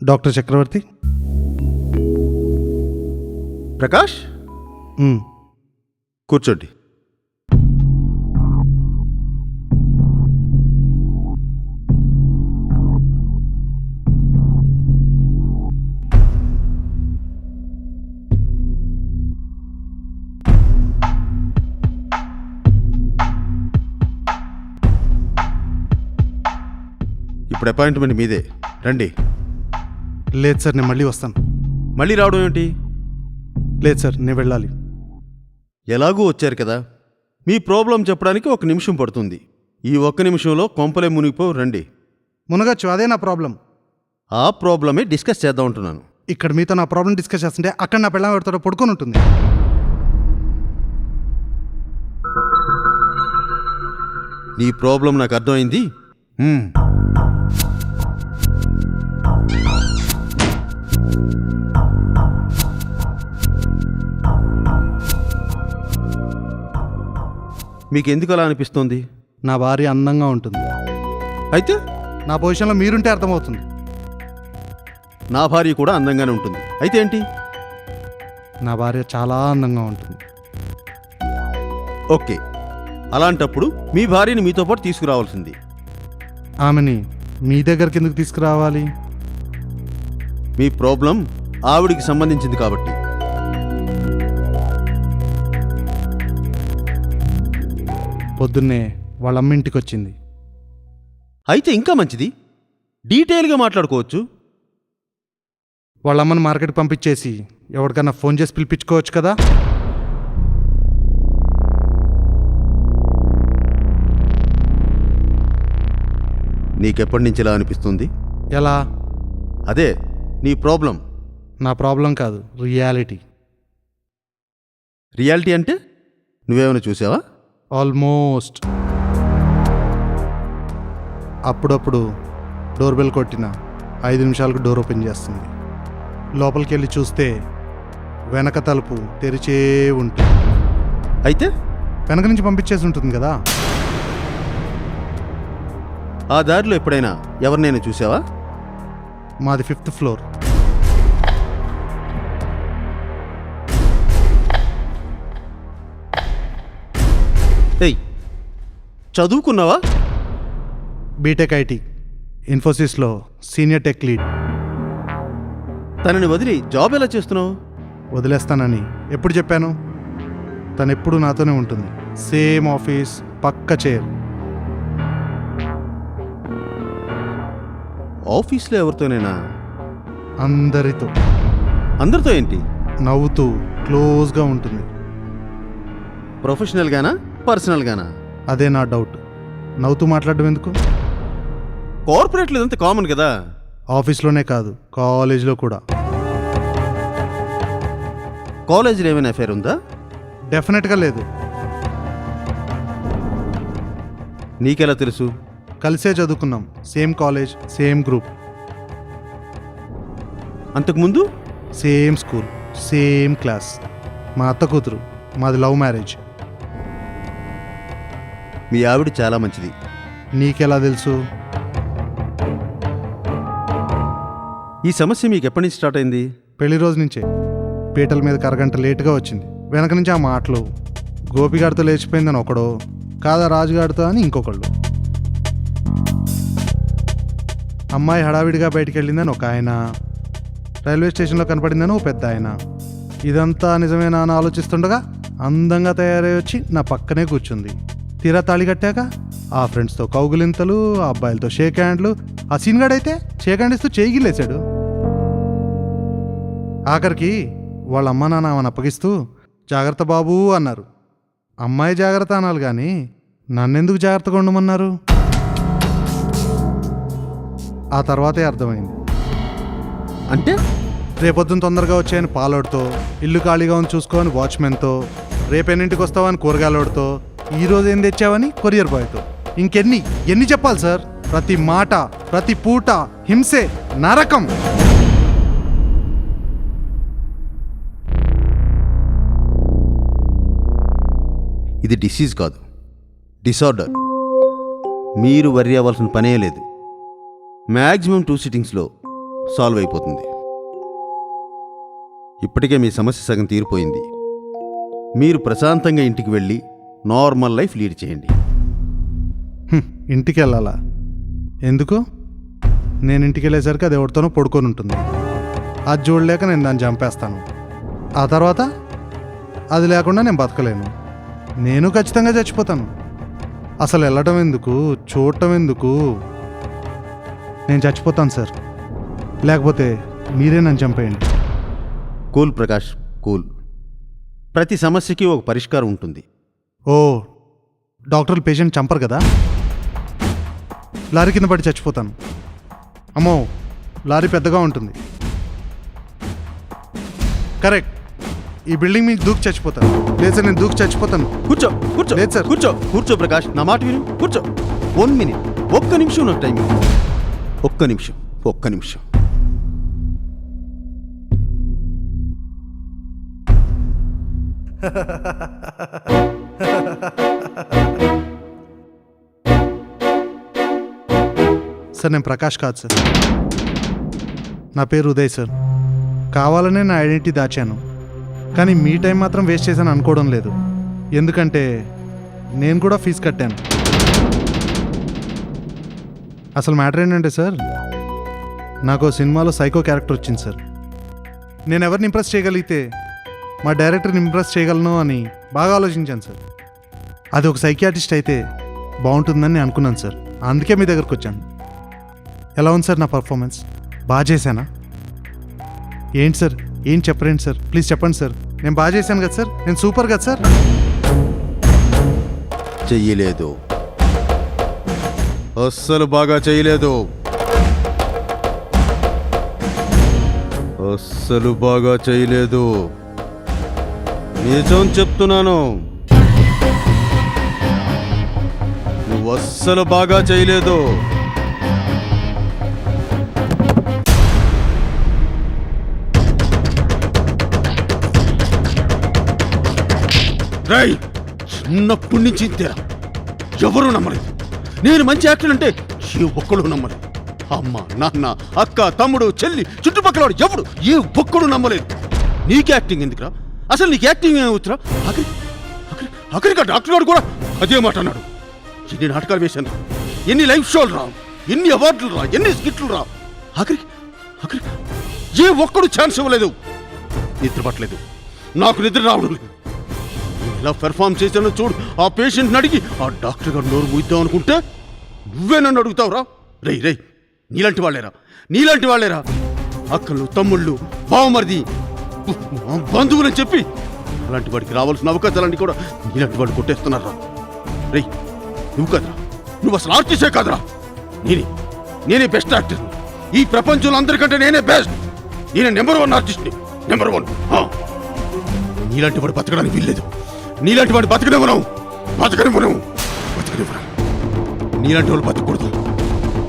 Doctor చక్రవర్తి. ప్రకాష్, కూర్చోండి. ఇప్పుడు appointment మీదే, రండి. లేదు సార్, నేను మళ్ళీ వస్తాను. మళ్ళీ రావడం ఏంటి? లేదు సార్, నేను వెళ్ళాలి. ఎలాగూ వచ్చారు కదా, మీ ప్రాబ్లం చెప్పడానికి 1 నిమిషం పడుతుంది. ఈ 1 నిమిషంలో కొంపలే మునిగిపో, రండి. మునగచ్చు, అదే నా ప్రాబ్లం. ఆ ప్రాబ్లమే డిస్కస్ చేద్దాం అంటున్నాను. ఇక్కడ మీతో నా ప్రాబ్లం డిస్కస్ చేస్తుంటే అక్కడ నా పిల్లలు ఎవరితో పడుకొని ఉంటుంది. నీ ప్రాబ్లం నాకు అర్థమైంది. మీకెందుకు అలా అనిపిస్తోంది? నా భార్య అందంగా ఉంటుంది. అయితే నా పొజిషన్లో మీరుంటే అర్థమవుతుంది. నా భార్య కూడా అందంగానే ఉంటుంది. అయితే ఏంటి? నా భార్య చాలా అందంగా ఉంటుంది. ఓకే, అలాంటప్పుడు మీ భార్యని మీతో పాటు తీసుకురావాల్సింది. ఆమెని మీ దగ్గరికి ఎందుకు తీసుకురావాలి? మీ ప్రాబ్లం ఆవిడికి సంబంధించింది కాబట్టి. పొద్దున్నే వాళ్ళ అమ్మ ఇంటికి వచ్చింది. అయితే ఇంకా మంచిది, డీటెయిల్గా మాట్లాడుకోవచ్చు. వాళ్ళ అమ్మని మార్కెట్కి పంపించేసి ఎవరికైనా ఫోన్ చేసి పిలిపించుకోవచ్చు కదా. నీకెప్పటి నుంచి ఇలా అనిపిస్తుంది? ఎలా? అదే నీ ప్రాబ్లం. నా ప్రాబ్లం కాదు, రియాలిటీ. రియాలిటీ అంటే నువ్వేమైనా చూసావా? ఆల్మోస్ట్. అప్పుడప్పుడు డోర్ బెల్ కొట్టిన 5 నిమిషాలకు డోర్ ఓపెన్ చేస్తుంది. లోపలికి వెళ్ళి చూస్తే వెనక తలుపు తెరిచే ఉంటుంది. అయితే వెనక నుంచి పంపించేసి ఉంటుంది కదా. ఆ దారిలో ఎప్పుడైనా ఎవరినైనా చూసావా? మాది 5th ఫ్లోర్. ఏయ్, చదువుకున్నావా? బీటెక్ ఐటీ, ఇన్ఫోసిస్లో సీనియర్ టెక్ లీడ్. తనని వదిలి జాబ్ ఎలా చేస్తున్నావు? వదిలేస్తానని ఎప్పుడు చెప్పాను? తను ఎప్పుడు నాతోనే ఉంటుంది. సేమ్ ఆఫీస్, పక్క చైర్. ఆఫీస్లో ఎవరితోనైనా? అందరితో. అందరితో ఏంటి? నవ్వుతూ క్లోజ్గా ఉంటుంది. ప్రొఫెషనల్గానా, పర్సనల్గానా? అదే నా డౌట్. నవ్వుతూ మాట్లాడడం ఎందుకు? కార్పొరేట్లో ఇదంతా కామన్ కదా. ఆఫీస్లోనే కాదు, కాలేజీలో కూడా. కాలేజీలో ఏమైనా అఫేర్ ఉందా? డెఫినెట్గా లేదు. నీకెలా తెలుసు? కలిసే చదువుకున్నాం, సేమ్ కాలేజ్, సేమ్ గ్రూప్. అంతకుముందు సేమ్ స్కూల్, సేమ్ క్లాస్. మా అత్త కూతురు, మాది లవ్ మ్యారేజ్. మీ ఆవిడ చాలా మంచిది. నీకెలా తెలుసు? ఈ సమస్య మీకు ఎప్పటి నుంచి స్టార్ట్ అయింది? పెళ్లి రోజు నుంచే. పీటల మీద కరగంట లేటుగా వచ్చింది. వెనక నుంచి ఆ మాటలు, గోపిగాడితో లేచిపోయిందని ఒకడో, కాదా రాజుగాడితో అని ఇంకొకళ్ళు. అమ్మాయి హడావిడిగా బయటికి వెళ్ళిందని ఒక ఆయన, రైల్వే స్టేషన్లో కనపడిందని ఓ పెద్ద ఆయన. ఇదంతా నిజమేనా అని ఆలోచిస్తుండగా అందంగా తయారై వచ్చి నా పక్కనే కూర్చుంది. తీరా తాళి కట్టాక ఆ ఫ్రెండ్స్తో కౌగులింతలు, ఆ అబ్బాయిలతో షేక్ హ్యాండ్లు. ఆ సీన్గాడైతే షేక్ హ్యాండ్ ఇస్తూ చేయిగిలేశాడు. ఆఖరికి వాళ్ళ అమ్మ నాన్న ఆమెను అప్పగిస్తూ జాగ్రత్త బాబు అన్నారు. అమ్మాయి జాగ్రత్త అనాలి కానీ నన్నెందుకు జాగ్రత్తగా ఉండమన్నారు? ఆ తర్వాతే అర్థమైంది. అంటే రేపొద్దున తొందరగా వచ్చాయని పాలోడితో, ఇల్లు ఖాళీగా ఉంది చూసుకోవని వాచ్మెన్తో, రేపెన్నింటికి వస్తావని కూరగాయలోడితో, ఈరోజు ఏం తెచ్చావని కొరియర్ బాయ్తో. ఎన్ని చెప్పాలి సార్? ప్రతి మాట, ప్రతి పూట హింసే, నరకం. ఇది డిసీజ్ కాదు, డిసార్డర్. మీరు వర్రీ అవ్వాల్సిన పనే లేదు. మ్యాక్సిమం 2 సిట్టింగ్స్లో సాల్వ్ అయిపోతుంది. ఇప్పటికే మీ సమస్య సగం తీరిపోయింది. మీరు ప్రశాంతంగా ఇంటికి వెళ్ళి నార్మల్ లైఫ్ లీడ్ చేయండి. ఇంటికి వెళ్ళాలా? ఎందుకు? నేను ఇంటికి వెళ్ళేసరికి అది ఎవరితోనో పడుకొని ఉంటుంది. అది చూడలేక నేను దాన్ని చంపేస్తాను. ఆ తర్వాత అది లేకుండా నేను బతకలేను. నేను ఖచ్చితంగా చచ్చిపోతాను. అసలు వెళ్ళటం ఎందుకు, చూడటం ఎందుకు? నేను చచ్చిపోతాను సార్. లేకపోతే మీరే నన్ను చంపేయండి. Cool Prakash, cool. ప్రతి సమస్యకి ఒక పరిష్కారం ఉంటుంది. ఓ, డాక్టర్లు పేషెంట్ చంపరు కదా? లారీ కింద పడి చచ్చిపోతాను. అమ్మో, లారీ పెద్దగా ఉంటుంది. కరెక్ట్, ఈ బిల్డింగ్ మీకు దూకి చచ్చిపోతాను. లేదు సార్, నేను దూకి చచ్చిపోతాను. కూర్చో కూర్చో. లేదు సార్. కూర్చో కూర్చో ప్రకాష్, నా మాట విను. కూర్చో. 1 minute, ఒక్క నిమిషం నాకు టైం. ఒక్క నిమిషం. సార్, నేను ప్రకాష్ కాదు సార్. నా పేరు ఉదయ్ సార్. కావాలనే నా ఐడెంటిటీ దాచాను, కానీ మీ టైం మాత్రం వేస్ట్ చేశాను అనుకోవడం లేదు. ఎందుకంటే నేను కూడా ఫీజు కట్టాను. అసలు మ్యాటర్ ఏంటంటే సార్, నాకు సినిమాలో సైకో క్యారెక్టర్ వచ్చింది సార్. నేను ఎవరిని ఇంప్రెస్ చేయగలిగితే మా డైరెక్టర్ని ఇంప్రెస్ చేయగలను అని బాగా ఆలోచించాను సార్. అది ఒక సైకియాట్రిస్ట్ అయితే బాగుంటుందని నేను అనుకున్నాను సార్. అందుకే మీ దగ్గరకు వచ్చాను. ఎలా ఉంది సార్ నా పర్ఫార్మెన్స్? బాగా చేశానా? ఏంటి సార్, ఏం చెప్పరేంటి సార్? ప్లీజ్ చెప్పండి సార్. నేను బాగా చేశాను కదా సార్? నేను సూపర్ కదా సార్? చెయ్యలేదు, అస్సలు బాగా చేయలేదు. అస్సలు బాగా చేయలేదు. నిజం చెప్తున్నాను, నువ్వు అస్సలు బాగా చేయలేదు. రై, చిన్నప్పటి నుంచి ఇంతేరా. ఎవరూ నమ్మలేదు. నేను మంచి యాక్టర్ అంటే ఏ ఒక్కడు నమ్మలేదు. అమ్మ, నాన్న, అక్క, తమ్ముడు, చెల్లి, చుట్టుపక్కల వాడు ఎవడు ఏ ఒక్కడు నమ్మలేదు. నీకు యాక్టింగ్ ఎందుకురా? అసలు నీకు యాక్టింగ్ ఏమవుతురా? అక్కడికి డాక్టర్ గారు కూడా అదే మాట అన్నాడు. ఎన్ని నాటకాలు వేశాను రా, ఎన్ని లైవ్ షోలు రా, ఎన్ని అవార్డులు రా, ఎన్ని స్కిట్లు రా. అక్కడికి ఏ ఒక్కడు ఛాన్స్ ఇవ్వలేదు. నిద్ర పట్టలేదు, నాకు నిద్ర రావడం లేదు. ఎలా పెర్ఫార్మ్ చేశానో చూడు. ఆ పేషెంట్ని అడిగి ఆ డాక్టర్ గారు నోరు మూయిద్దాం అనుకుంటే నువ్వే నన్ను అడుగుతావురా? రై, నీలాంటి వాళ్ళేరా అక్కలు, తమ్ముళ్ళు, బావమరిది, బంధువులని చెప్పి అలాంటి వాడికి రావాల్సిన అవకాశాలన్నీ కూడా నీలాంటి వాడు కొట్టేస్తున్నారా? రై, నువ్వు కదరా, నువ్వు అసలు ఆర్టిస్టే కాదురా. నేనే బెస్ట్ యాక్టర్. ఈ ప్రపంచంలో అందరికంటే నేనే బెస్ట్. నేనే నెంబర్ 1 ఆర్టిస్ట్ని, నెంబర్ 1. నీలాంటి వాడు బతకడానికి వీల్లేదు. నీలాంటి వాడు బతకనివ్వను. నీలాంటి వాళ్ళు బతకూడదు.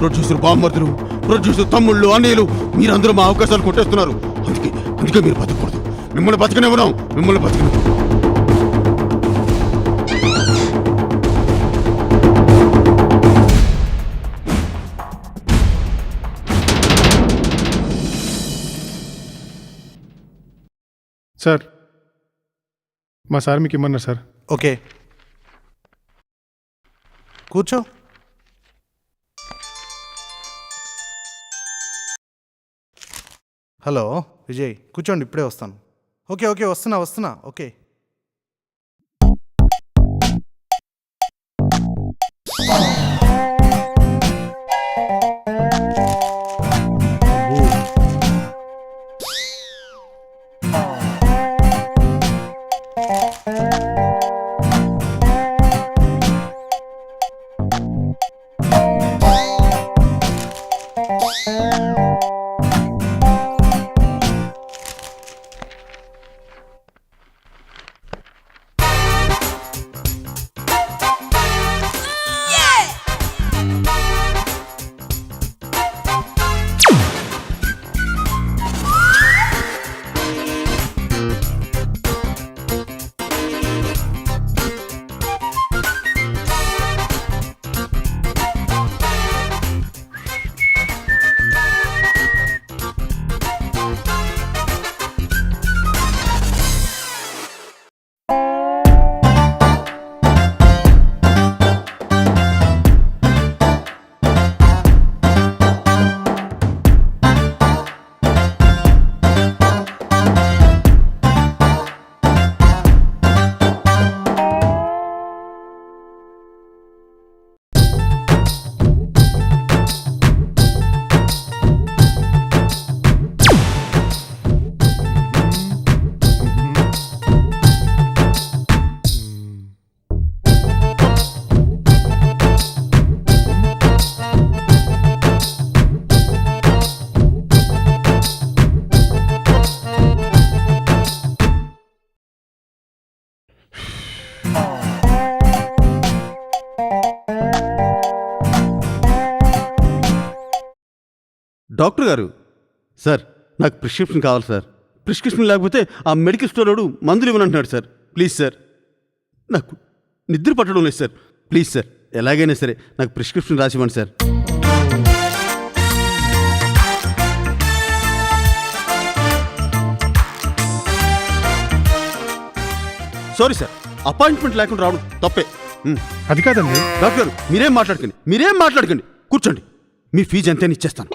ప్రొడ్యూసర్ బామ్మర్దులు, ప్రొడ్యూసర్ తమ్ముళ్ళు, అన్నయ్యలు, మీరందరూ మా అవకాశాలు కొట్టేస్తున్నారు. అందుకే మీరు బతకూడదు. మిమ్మల్ని బతకనివ్వను. సార్, మా సార్ మీకు ఇమ్మన్నారు సార్. ఓకే, కూర్చో. హలో విజయ్, కూర్చోండి, ఇప్పుడే వస్తాను. ఓకే, వస్తున్నా. ఓకే. డాక్టర్ గారు, సార్ నాకు ప్రిస్క్రిప్షన్ కావాలి సార్. ప్రిస్క్రిప్షన్ లేకపోతే ఆ మెడికల్ స్టోర్ వాడు మందులు ఇవ్వనంటున్నాడు సార్. ప్లీజ్ సార్, నాకు నిద్ర పట్టడం లేదు సార్. ప్లీజ్ సార్, ఎలాగైనా సరే నాకు ప్రిస్క్రిప్షన్ రాసివ్వండి సార్. సారీ సార్, అపాయింట్మెంట్ లేకుండా రావడం తప్పే. అది కాదండి. డాక్టర్ గారు, మీరేం మాట్లాడకండి. కూర్చోండి. మీ ఫీజు ఎంతైనా ఇచ్చేస్తాను.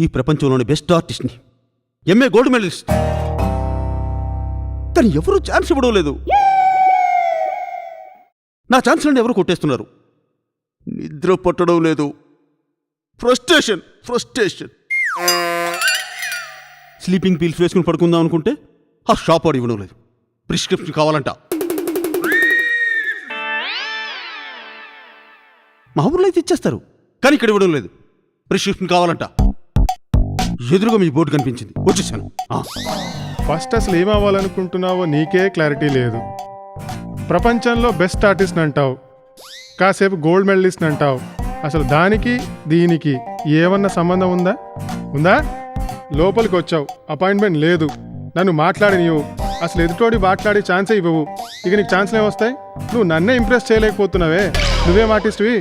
ఈ ప్రపంచంలోని బెస్ట్ ఆర్టిస్ట్ని, ఎంఏ గోల్డ్ మెడలిస్ట్, కానీ ఎవరూ ఛాన్స్ ఇవ్వడం లేదు. నా ఛాన్స్లన్నీ ఎవరు కొట్టేస్తున్నారు. నిద్ర పట్టడం లేదు. ఫ్రస్ట్రేషన్. స్లీపింగ్ పిల్స్ వేసుకుని పడుకుందాం అనుకుంటే ఆ షాప్ వాడు ఇవ్వడం లేదు. ప్రిస్క్రిప్షన్ కావాలంట. మా ఊర్లో అయితే ఇచ్చేస్తారు, కానీ ఇక్కడ ఇవ్వడం లేదు. ప్రిస్క్రిప్షన్ కావాలంట. ఎదురుగా మీ బోర్డు కనిపించింది, వచ్చేసాను. ఫస్ట్ అసలు ఏమవ్వాలనుకుంటున్నావో నీకే క్లారిటీ లేదు. ప్రపంచంలో బెస్ట్ ఆర్టిస్ట్ అంటావు, కాసేపు గోల్డ్ మెడలిస్ట్ అంటావు. అసలు దానికి దీనికి ఏమన్నా సంబంధం ఉందా? లోపలికి వచ్చావు, అపాయింట్మెంట్ లేదు, నన్ను మాట్లాడి నీవు అసలు ఎదుటోడి మాట్లాడే ఛాన్సే ఇవ్వవు. ఇక నీకు ఛాన్స్లు ఏమొస్తాయి? నువ్వు నన్నే ఇంప్రెస్ చేయలేకపోతున్నావే. నువ్వేం ఆర్టిస్ట్వి?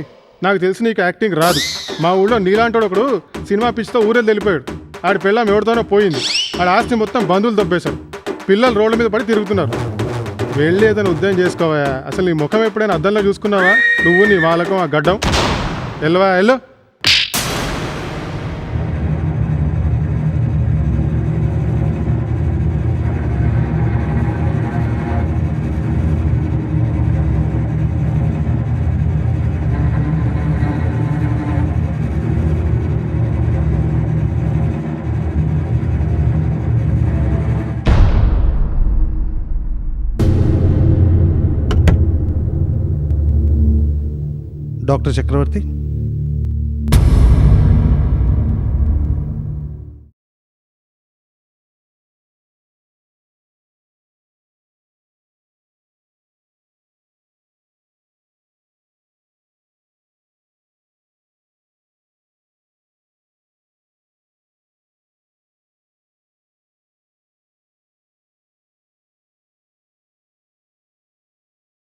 నాకు తెలిసి నీకు యాక్టింగ్ రాదు. మా ఊళ్ళో నీలాంటోడు ఒకడు సినిమా పిచ్చితో ఊరెళ్ళి వెళ్ళిపోయాడు. ఆడి పిల్లం ఎవరితోనో పోయింది. ఆడ ఆస్తి మొత్తం బంధువులు దొబ్బేశాడు. పిల్లలు రోడ్ల మీద పడి తిరుగుతున్నారు. వెళ్ళి ఏదైనా ఉద్యోగం చేసుకోవా? అసలు నీ ముఖం ఎప్పుడైనా అద్దంలో చూసుకున్నావా? నువ్వు నీ వాళ్ళకం ఆ గడ్డం వెళ్ళు. డాక్టర్ చక్రవర్తి,